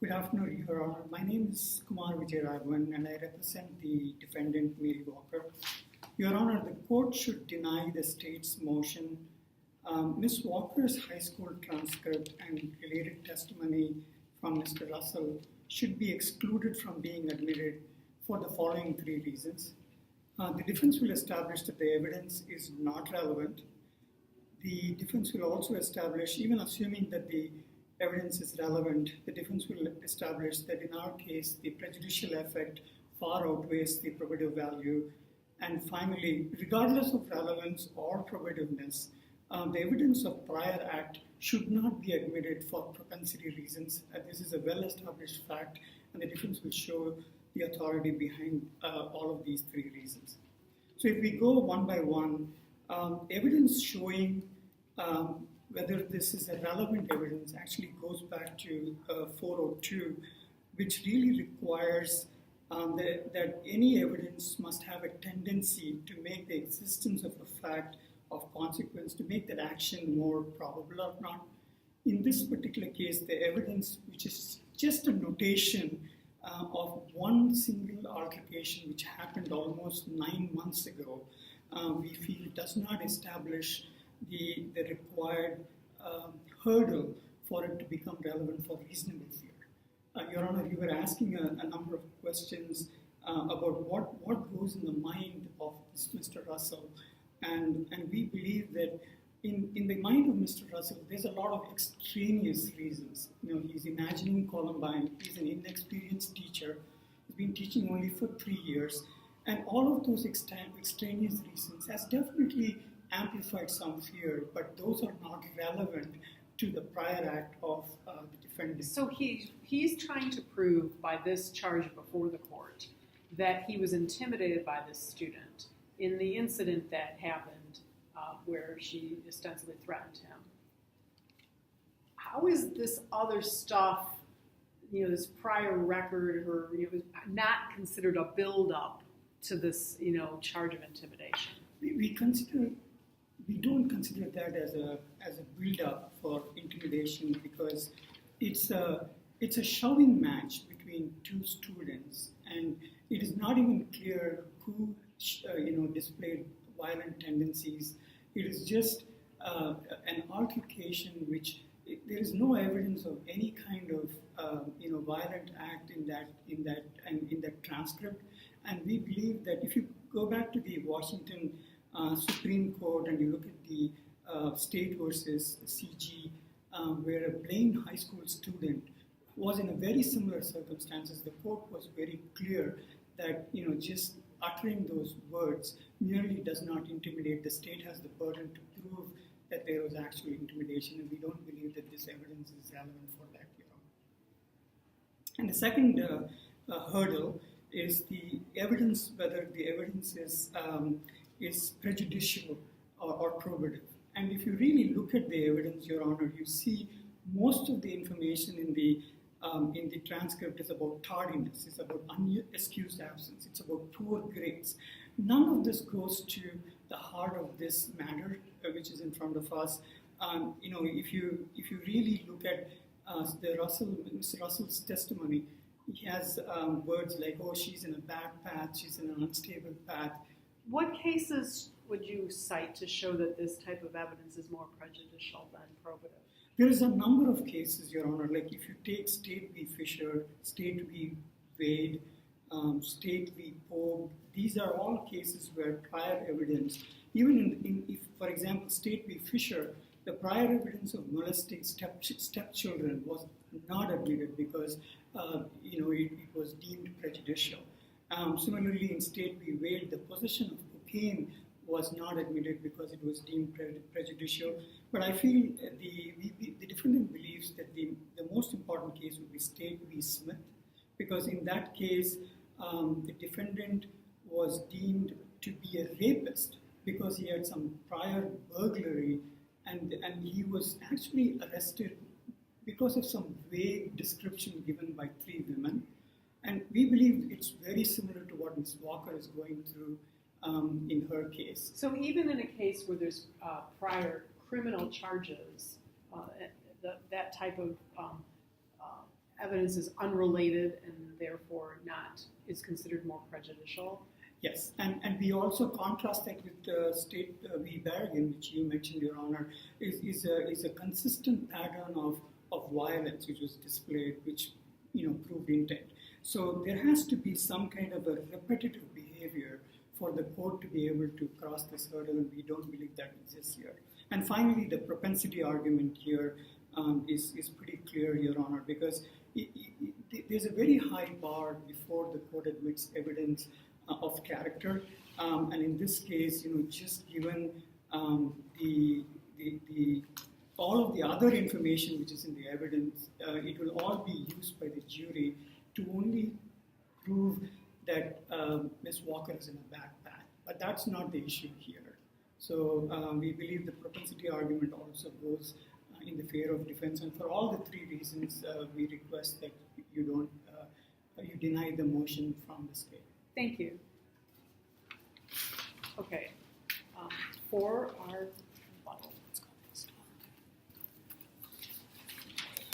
Good afternoon, Your Honor. My name is Kumar Vijayaraghavan and I represent the defendant Mary Walker. Your Honor, the court should deny the state's motion. Ms. Walker's high school transcript and related testimony from Mr. Russell should be excluded from being admitted for the following three reasons. The defense will establish that the evidence is not relevant. The defense will also establish, even assuming that the evidence is relevant, the defense will establish that in our case, the prejudicial effect far outweighs the probative value. And finally, regardless of relevance or probativeness, the evidence of prior act should not be admitted for propensity reasons. This is a well-established fact, and the defense will show the authority behind all of these three reasons. So if we go one by one, evidence showing whether this is a relevant evidence actually goes back to 402, which really requires that any evidence must have a tendency to make the existence of a fact of consequence, to make that action more probable or not. In this particular case, the evidence, which is just a notation of one single altercation which happened almost 9 months ago, we feel does not establish the required hurdle for it to become relevant for reasonable fear. Your Honor, you were asking a number of questions about what goes in the mind of Mr. Russell, and we believe that in the mind of Mr. Russell, there's a lot of extraneous reasons. He's imagining Columbine. He's an inexperienced teacher. He's been teaching only for 3 years, and all of those extraneous reasons has definitely amplified some fear, but those are not relevant to the prior act of the defendant. So he's trying to prove by this charge before the court that he was intimidated by this student in the incident that happened where she ostensibly threatened him. How is this other stuff, this prior record, or not considered a build-up to this, charge of intimidation? We don't consider that as a build-up for intimidation because it's a shoving match between two students, and it is not even clear who displayed violent tendencies. It is just an altercation which there is no evidence of any kind of violent act in that transcript, and we believe that if you go back to the Washington Supreme Court and you look at the State versus CG, where a Blaine High School student was in a very similar circumstances, the court was very clear that just uttering those words merely does not intimidate. The state has the burden to prove that there was actual intimidation, and we don't believe that this evidence is relevant for that. And the second hurdle is the evidence, whether the evidence is prejudicial or probative. And if you really look at the evidence, Your Honor, you see most of the information in the transcript is about tardiness, it's about unexcused absence, it's about poor grades. None of this goes to the heart of this matter, which is in front of us. If you really look at Mr. Russell's testimony, he has words like, "Oh, she's in a bad path, she's in an unstable path." What cases would you cite to show that this type of evidence is more prejudicial than probative? There is a number of cases, Your Honor. Like if you take State v. Fisher, State v. Wade, State v. Pogue, these are all cases where prior evidence, even if, for example, State v. Fisher, the prior evidence of molesting stepchildren was not admitted because it was deemed prejudicial. Similarly, in State v. Wade, the possession of cocaine was not admitted because it was deemed prejudicial. But I feel the defendant believes that the most important case would be State v. Smith, because in that case, the defendant was deemed to be a rapist because he had some prior burglary, and he was actually arrested because of some vague description given by 3 women. And we believe it's very similar to what Ms. Walker is going through in her case. So even in a case where there's prior criminal charges, that type of evidence is unrelated and therefore not is considered more prejudicial. Yes, and we also contrast that with State v. Berrigan, which you mentioned, Your Honor, is a consistent pattern of violence which was displayed, which proved intent. So there has to be some kind of a repetitive behavior for the court to be able to cross this hurdle, and we don't believe that exists here. And finally, the propensity argument here is pretty clear, Your Honor, because there's a very high bar before the court admits evidence of character, and in this case, just given all of the other information which is in the evidence, it will all be used by the jury to only prove that Ms. Walker is in a bad path. But that's not the issue here. So we believe the propensity argument also goes in the favor of defense, and for all the three reasons, we request that you deny the motion from the state. Thank you. Okay. For our